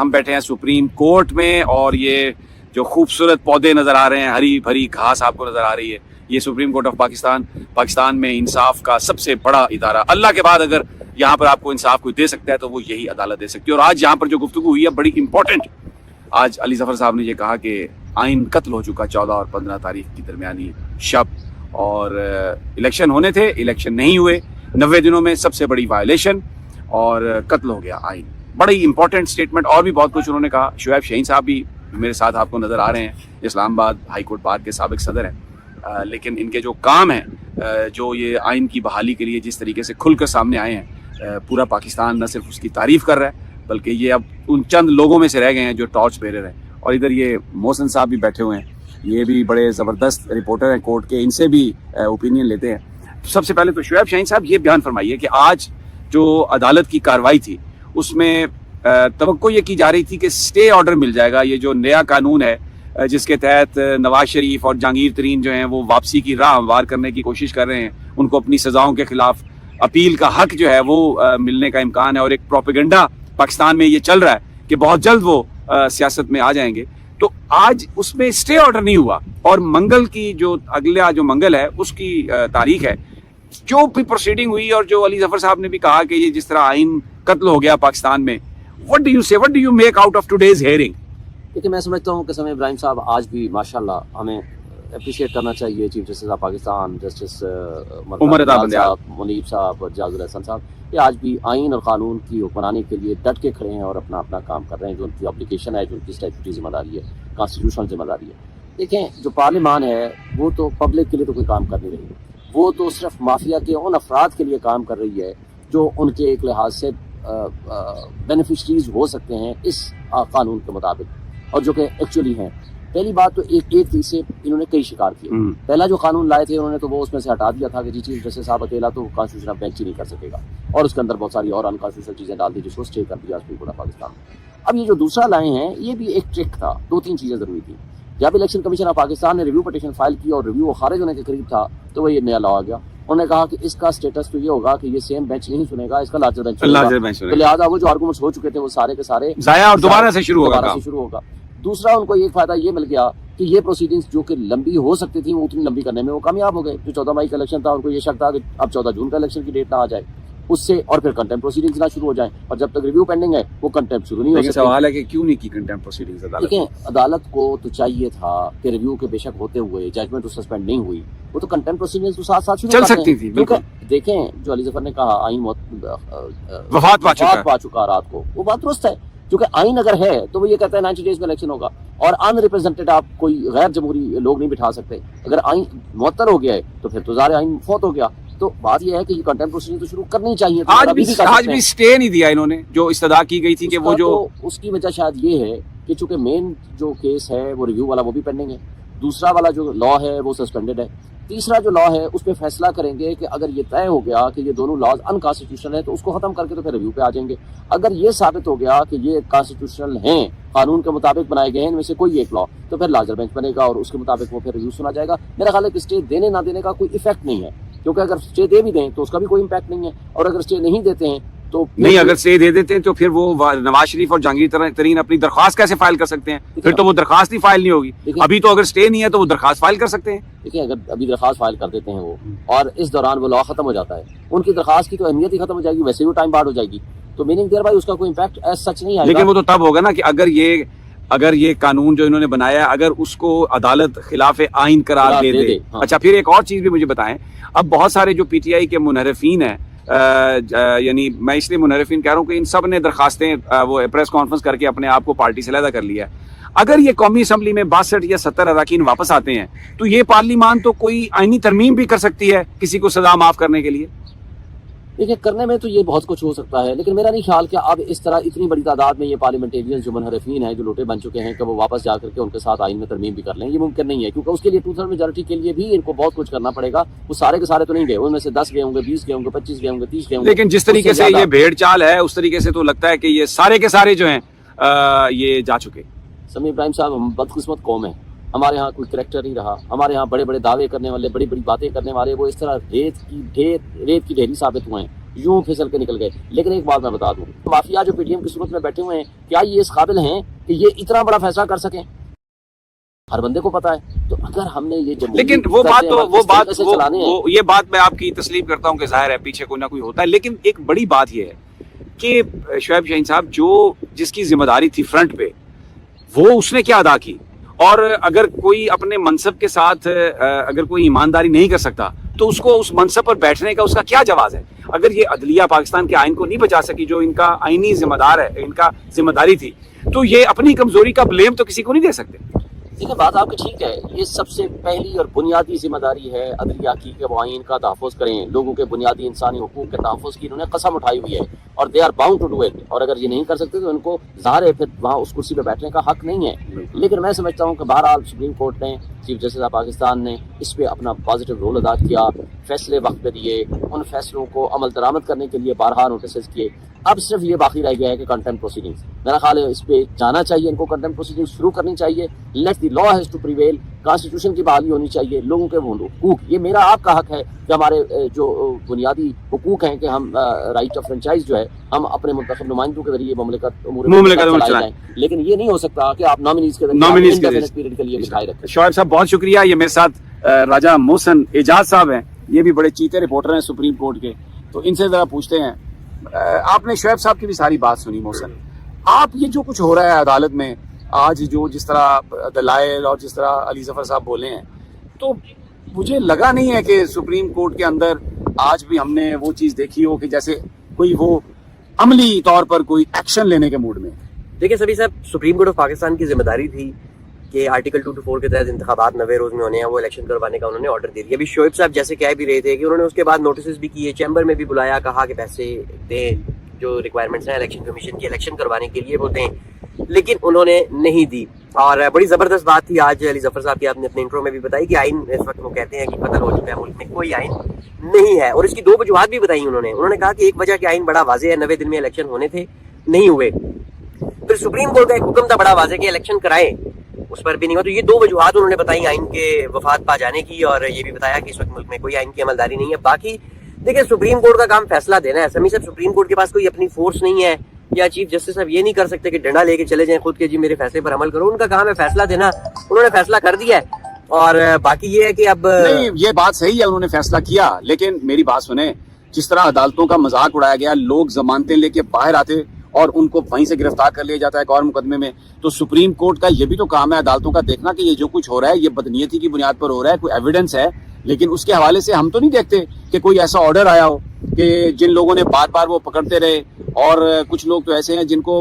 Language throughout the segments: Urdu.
ہم بیٹھے ہیں سپریم کورٹ میں اور یہ جو خوبصورت پودے نظر آ رہے ہیں, ہری بھری گھاس آپ کو نظر آ رہی ہے, یہ سپریم کورٹ آف پاکستان میں انصاف کا سب سے بڑا ادارہ. اللہ کے بعد اگر یہاں پر آپ کو انصاف کوئی دے سکتا ہے تو وہ یہی عدالت دے سکتی ہے. اور آج یہاں پر جو گفتگو ہوئی ہے بڑی امپورٹنٹ. آج علی ظفر صاحب نے یہ کہا کہ آئین قتل ہو چکا 14 اور 15 تاریخ کی درمیانی شب, اور الیکشن ہونے تھے, الیکشن نہیں ہوئے, 90 دنوں میں سب سے بڑی وائلیشن, اور قتل ہو گیا آئین. بڑی امپورٹنٹ سٹیٹمنٹ. اور بھی بہت کچھ انہوں نے کہا. شعیب شاہین صاحب بھی میرے ساتھ آپ کو نظر آ رہے ہیں, اسلام آباد ہائی کورٹ بار کے سابق صدر ہیں, لیکن ان کے جو کام ہیں, جو یہ آئین کی بحالی کے لیے جس طریقے سے کھل کر سامنے آئے ہیں, پورا پاکستان نہ صرف اس کی تعریف کر رہا ہے بلکہ یہ اب ان چند لوگوں میں سے رہ گئے ہیں جو ٹارچ بیرر ہیں. اور ادھر یہ محسن صاحب بھی بیٹھے ہوئے ہیں, یہ بھی بڑے زبردست رپورٹر ہیں کورٹ کے, ان سے بھی اوپینین لیتے ہیں. سب سے پہلے تو شعیب شاہین صاحب یہ بیان فرمائیے کہ آج جو عدالت کی کارروائی تھی اس میں توقع یہ کی جا رہی تھی کہ سٹے آرڈر مل جائے گا. یہ جو نیا قانون ہے جس کے تحت نواز شریف اور جہانگیر ترین جو ہیں وہ واپسی کی راہ ہموار کرنے کی کوشش کر رہے ہیں, ان کو اپنی سزاؤں کے خلاف اپیل کا حق جو ہے وہ ملنے کا امکان ہے. اور ایک پروپیگنڈا پاکستان میں یہ چل رہا ہے کہ بہت جلد وہ سیاست میں آ جائیں گے. تو آج اس میں سٹے آرڈر نہیں ہوا, اور منگل کی جو اگلا جو منگل ہے اس کی تاریخ ہے. جو بھی پروسیڈنگ ہوئی اور جو علی ظفر صاحب نے بھی کہا کہ یہ جس طرح آئین قتل ہو گیا پاکستان میں, what do you say, what do you make out of today's hearing? دیکھیں میں سمجھتا ہوں کہ سمیع ابراہیم صاحب آج بھی ماشاءاللہ ہمیں اپریشیٹ کرنا چاہیے chief justice of Pakistan justice Umar Raza صاحب, منیب صاحب اور جاز الحسن صاحب, یہ آج بھی آئین اور قانون کی حکمرانی کے لیے ڈٹ کے کھڑے ہیں اور اپنا کام کر رہے ہیں. جو ان کی اپلیکیشن ہے, جو ان کی اسٹیچوٹری ذمہ داری ہے, کانسٹیٹیوشنل ذمہ داری ہے. دیکھیں جو پارلیمان ہے وہ تو پبلک کے لیے تو کوئی کام کر نہیں رہی ہے, وہ تو صرف مافیا کے ان افراد کے لیے کام کر رہی ہے جو ان کے ایک لحاظ سے بینیفیشریز ہو سکتے ہیں اس قانون کے مطابق, اور جو کہ ایکچولی ہیں. پہلی بات تو ایک تھی سے انہوں نے کئی شکار کیے. پہلا جو قانون لائے تھے انہوں نے تو وہ اس میں سے ہٹا دیا تھا کہ جی چیف جسٹس صاحب اکیلا تو کانسٹیٹیوشن بینچ ہی نہیں کر سکے گا, اور اس کے اندر بہت ساری اور انکانسٹیٹیوشنل چیزیں ڈال دی جس کو اسٹے کر دیا سپریم کورٹ آف پاکستان. اب یہ جو دوسرا لائے ہیں یہ بھی ایک ٹرک تھا. 2-3 چیزیں ضروری تھیں. جب الیکشن کمیشن آف پاکستان نے ریویو پٹیشن فائل کی اور ریویو خارج ہونے کے قریب تھا تو وہ یہ نیا لا آ گیا. انہوں نے کہا کہ اس کا سٹیٹس تو یہ ہوگا کہ یہ سیم بینچ نہیں سنے گا, اس کا لارجر بینچ سنے گا. لہٰذا وہ جو آرگومنٹس ہو چکے تھے وہ سارے کے سارے ضائع اور دوبارہ سے شروع ہوگا. دوسرا ان کو یہ فائدہ یہ مل گیا کہ یہ پروسیڈنگز جو کہ لمبی ہو سکتی تھیں وہ اتنی لمبی کرنے میں وہ کامیاب ہو گئے. جو 14 مئی کا الیکشن تھا ان کو یہ شک تھا کہ اب 14 جون کا الیکشن کی ڈیٹ نہ آ جائے اس سے, اور پھر کنٹمپٹ پروسیڈنگز نہ شروع ہو جائیں, اور جب تک ریویو پینڈنگ ہے وہ کنٹمپٹ شروع نہیں ہو سکتی. سوال ہے کہ کیوں نہیں کی کنٹمپٹ پروسیڈنگز عدالت؟ دیکھیں عدالت کو تو چاہیے تھا کہ ریویو کے بے شک ہوتے ہوئے ججمنٹ تو سسپینڈ نہیں ہوئی, وہ تو کنٹمپٹ پروسیڈنگز تو ساتھ شروع چل سکتی تھی. دیکھیں جو علی ظفر نے کہا آئین وفات پا چکا رات کو, وہ بات درست ہے. کیونکہ آئین اگر ہے تو وہ یہ کہتا ہے 90 ڈیز میں الیکشن ہوگا, اور ان ریپرزینٹیڈ آپ کوئی غیر جمہوری لوگ نہیں بٹھا سکتے. اگر آئین معطل ہو گیا ہے تو پھر تو ظاہر آئین فوت ہو گیا. تو بات یہ ہے کہ یہ کنٹمپٹ پروسیڈنگ تو شروع کرنی چاہیے. آج بھی سٹے نہیں دیا انہوں نے جو استدعا کی گئی تھی کہ وہ جو اس کی وجہ شاید یہ ہے کہ چونکہ مین جو کیس ہے وہ ریویو والا وہ بھی پینڈنگ ہے, دوسرا والا جو لا ہے وہ سسپینڈڈ ہے, تیسرا جو لا ہے اس پہ فیصلہ کریں گے کہ اگر یہ طے ہو گیا کہ یہ دونوں لاز انکانسٹیٹیوشنل ہیں تو اس کو ختم کر کے تو پھر ریویو پہ آ جائیں گے. اگر یہ ثابت ہو گیا کہ یہ کانسٹیٹیوشنل ہیں, قانون کے مطابق بنائے گئے ہیں ان میں سے کوئی ایک لا, تو پھر لارجر بینچ بنے گا اور اس کے مطابق وہ پھر ریویو سنا جائے گا. میرا خیال ہے کہ اسٹے دینے نہ دینے کا کوئی ایفیکٹ نہیں ہے, کیونکہ اگر اسٹے دے بھی دیں تو اس کا بھی کوئی امپیکٹ نہیں ہے, اور اگر اسٹے نہیں دیتے ہیں تو نہیں, اگر اسٹے دے دیتے ہیں تو پھر وہ نواز شریف اور جہانگیر ترین اپنی درخواست کیسے فائل کر سکتے ہیں؟ پھر تو وہ درخواست ہی فائل نہیں ہوگی. ابھی تو اگر اسٹے نہیں ہے تو وہ درخواست فائل کر سکتے ہیں. دیکھیں اگر ابھی درخواست فائل کر دیتے ہیں وہ اور اس دوران وہ لا ختم ہو جاتا ہے, ان کی درخواست کی تو اہمیت ہی ختم ہو جائے گی, ویسے بھی ٹائم بارڈ ہو جائے گی, تو میننگ دیر بھائی اس کا کوئی امپیکٹ ایز سچ نہیں آئے گا. لیکن وہ تو تب ہوگا نا کہ اگر یہ قانون جو انہوں نے بنایا ہے اگر اس کو عدالت خلاف آئین قرار دے دے. اچھا پھر ایک اور چیز بھی مجھے بتائیں, اب بہت سارے جو پی ٹی آئی کے منحرفین ہیں, یعنی میں اس لیے منحرفین کہہ رہا ہوں کہ ان سب نے درخواستیں وہ پریس کانفرنس کر کے اپنے آپ کو پارٹی سے علیحدہ کر لیا ہے. اگر یہ قومی اسمبلی میں 62 یا 70 اراکین واپس آتے ہیں تو یہ پارلیمان تو کوئی آئینی ترمیم بھی کر سکتی ہے کسی کو سزا معاف کرنے کے لیے. دیکھیں کرنے میں تو یہ بہت کچھ ہو سکتا ہے, لیکن میرا نہیں خیال کہ اب اس طرح اتنی بڑی تعداد میں یہ پارلیمنٹیرین جو منحرفین ہیں جو لوٹے بن چکے ہیں کہ وہ واپس جا کر کے ان کے ساتھ آئین میں ترمیم بھی کر لیں. یہ ممکن نہیں ہے کیونکہ اس کے لیے 2/3 میجورٹی کے لیے بھی ان کو بہت کچھ کرنا پڑے گا. وہ سارے کے سارے تو نہیں گئے, ان میں سے 10 گئے ہوں گے, 20 گئے ہوں گے, 25 گئے ہوں گے, 30 گئے ہوں گے. لیکن جس طریقے سے یہ بھیڑ چال ہے اس طریقے سے تو لگتا ہے کہ یہ سارے کے سارے جو ہیں یہ جا چکے. سمیع ابراہیم صاحب ہم بدقسمت قوم ہیں, ہمارے ہاں کوئی کریکٹر نہیں رہا. ہمارے ہاں بڑے بڑے دعوے کرنے والے, بڑی بڑی باتیں کرنے والے وہ اس طرح ریت کی ڈھیری ثابت ہوئے ہیں. یوں پھسل کے نکل گئے. لیکن ایک بات میں بتا دوں, مافیا جو پی ٹی ایم کی صورت میں بیٹھے ہوئے ہیں, کیا یہ اس قابل ہیں کہ یہ اتنا بڑا فیصلہ کر سکیں؟ ہر بندے کو پتا ہے. تو اگر ہم نے یہ لیکن یہ بات میں آپ کی تسلیم کرتا ہوں کہ ظاہر ہے پیچھے کوئی نہ کوئی ہوتا ہے, لیکن ایک بڑی بات یہ ہے کہ شعیب شاہین صاحب جس کی ذمہ داری تھی فرنٹ پہ, وہ اس نے کیا ادا کی. اور اگر کوئی اپنے منصب کے ساتھ اگر کوئی ایمانداری نہیں کر سکتا تو اس کو اس منصب پر بیٹھنے کا اس کا کیا جواز ہے؟ اگر یہ عدلیہ پاکستان کے آئین کو نہیں بچا سکی جو ان کا آئینی ذمہ دار ہے, ان کا ذمہ داری تھی, تو یہ اپنی کمزوری کا بلیم تو کسی کو نہیں دے سکتے. دیکھیں بات آپ کی ٹھیک ہے, یہ سب سے پہلی اور بنیادی ذمہ داری ہے عدلیہ کی کہ وہ آئین کا تحفظ کریں, لوگوں کے بنیادی انسانی حقوق کے تحفظ کی انہوں نے قسم اٹھائی ہوئی ہے اور they are bound to do it. اور اگر یہ نہیں کر سکتے تو ان کو ظاہر ہے پھر وہاں اس کرسی پہ بیٹھنے کا حق نہیں ہے. لیکن میں سمجھتا ہوں کہ بہرحال سپریم کورٹ نے, چیف جسٹس آف پاکستان نے اس پہ اپنا پازیٹیو رول ادا کیا, فیصلے وقت پہ دیے, ان فیصلوں کو عمل درآمد کرنے کے لیے بارہا نوٹسز کیے. اب صرف یہ باقی رہ گیا ہے کہ کنٹمپٹ پروسیڈنگز, میرا خیال ہے اس پہ جانا چاہیے, ان کو کنٹمپٹ پروسیڈنگز شروع کرنی چاہیے. Let the law has to prevail, constitution کی بحالی ہونی چاہیے, لوگوں کے حقوق, یہ میرا آپ کا حق ہے کہ ہمارے جو بنیادی حقوق ہیں کہ ہم رائٹ آف فرنچائز جو ہے ہم اپنے منتخب نمائندوں کے ذریعے مملکت امور چلائیں. لیکن یہ نہیں ہو سکتا کہ آپ نامینیز کے پیریڈ کے لیے بٹھائے رکھیں. شعیب صاحب بہت شکریہ. یہ میرے ساتھ راجہ محسن اعجاز صاحب ہیں, یہ بھی بڑے چیتے رپورٹر ہیں سپریم کورٹ کے, تو ان سے ذرا پوچھتے ہیں. آپ نے شعیب صاحب کی بھی ساری بات سنی. محسن, آپ یہ جو کچھ ہو رہا ہے عدالت میں آج, جس طرح دلائل اور جس طرح علی ظفر صاحب بولے ہیں, تو مجھے لگا نہیں ہے کہ سپریم کورٹ کے اندر آج بھی ہم نے وہ چیز دیکھی ہو کہ جیسے کوئی وہ عملی طور پر کوئی ایکشن لینے کے موڈ میں. دیکھیں سبھی صاحب, سپریم کورٹ آف پاکستان کی ذمہ داری تھی کہ آرٹیکل 224 کے تحت انتخابات 90 روز میں ہونے ہیں, وہ الیکشن کروانے کا انہوں نے آرڈر دے دیا. ابھی شعیب صاحب جیسے کہہ بھی رہے تھے کہ انہوں نے اس کے بعد نوٹسز بھی کیے, چیمبر میں بھی بلایا, کہا کہ پیسے دیں, جو ریکوائرمنٹس ہیں الیکشن کمیشن کی الیکشن کروانے کے لیے وہ دیں, لیکن انہوں نے نہیں دی. اور بڑی زبردست بات تھی آج علی ظفر صاحب کی, آپ نے اپنے انٹرو میں بھی بتائی کہ آئین اس وقت وہ کہتے ہیں کہ قتل ہو چکا ہے, ملک میں کوئی آئین نہیں ہے. اور اس کی دو وجوہات بھی بتائی انہوں نے کہا کہ ایک وجہ کہ آئین بڑا واضح ہے, 90 دن میں الیکشن ہونے تھے, نہیں ہوئے. پھر سپریم کورٹ کا ایک حکم تھا بڑا واضح کہ الیکشن کرائیں, اس پر بھی نہیں ہوا. تو یہ دو وجوہات انہوں نے بتائی آئین کے وفات پا جانے کی, اور یہ بھی بتایا کہ اس وقت ملک میں کوئی آئین کی عملداری نہیں ہے. باقی دیکھیں سپریم کورٹ کا کام فیصلہ دینا ہے. سمی صاحب, سپریم کورٹ کے پاس کوئی اپنی فورس نہیں ہے, یا چیف جسٹس صاحب یہ نہیں کر سکتے کہ ڈنڈا لے کے چلے جائیں خود کے جی میرے فیصلے پر عمل کرو. ان کا کام ہے فیصلہ دینا, انہوں نے فیصلہ کر دیا ہے. اور باقی یہ ہے کہ اب نہیں, یہ بات صحیح ہے انہوں نے فیصلہ کیا, لیکن میری بات سنیں, جس طرح عدالتوں کا مذاق اڑایا گیا, لوگ ضمانتیں لے کے باہر آتے اور ان کو وہیں سے گرفتار کر لیا جاتا ہے ایک اور مقدمے میں, تو سپریم کورٹ کا یہ بھی تو کام ہے عدالتوں کا دیکھنا کہ یہ جو کچھ ہو رہا ہے یہ بدنیتی کی بنیاد پر ہو رہا ہے, کوئی ایویڈنس ہے. لیکن اس کے حوالے سے ہم تو نہیں دیکھتے کہ کوئی ایسا آرڈر آیا ہو کہ جن لوگوں نے بار بار وہ پکڑتے رہے, اور کچھ لوگ تو ایسے ہیں جن کو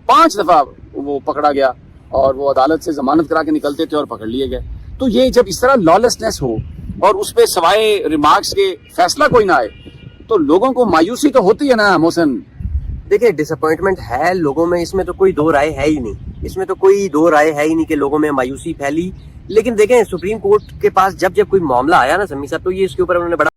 5 دفعہ وہ پکڑا گیا اور وہ عدالت سے ضمانت کرا کے نکلتے تھے اور پکڑ لیے گئے. تو یہ جب اس طرح لالیسنس ہو اور اس پہ سوائے ریمارکس کے فیصلہ کوئی نہ آئے تو لوگوں کو مایوسی تو ہوتی ہے نا محسن. دیکھیں ڈس اپوائنٹمنٹ ہے لوگوں میں, اس میں تو کوئی دو رائے ہے ہی نہیں, کہ لوگوں میں مایوسی پھیلی. لیکن دیکھیں سپریم کورٹ کے پاس جب کوئی معاملہ آیا نا سمی صاحب, تو یہ اس کے اوپر انہوں نے بڑا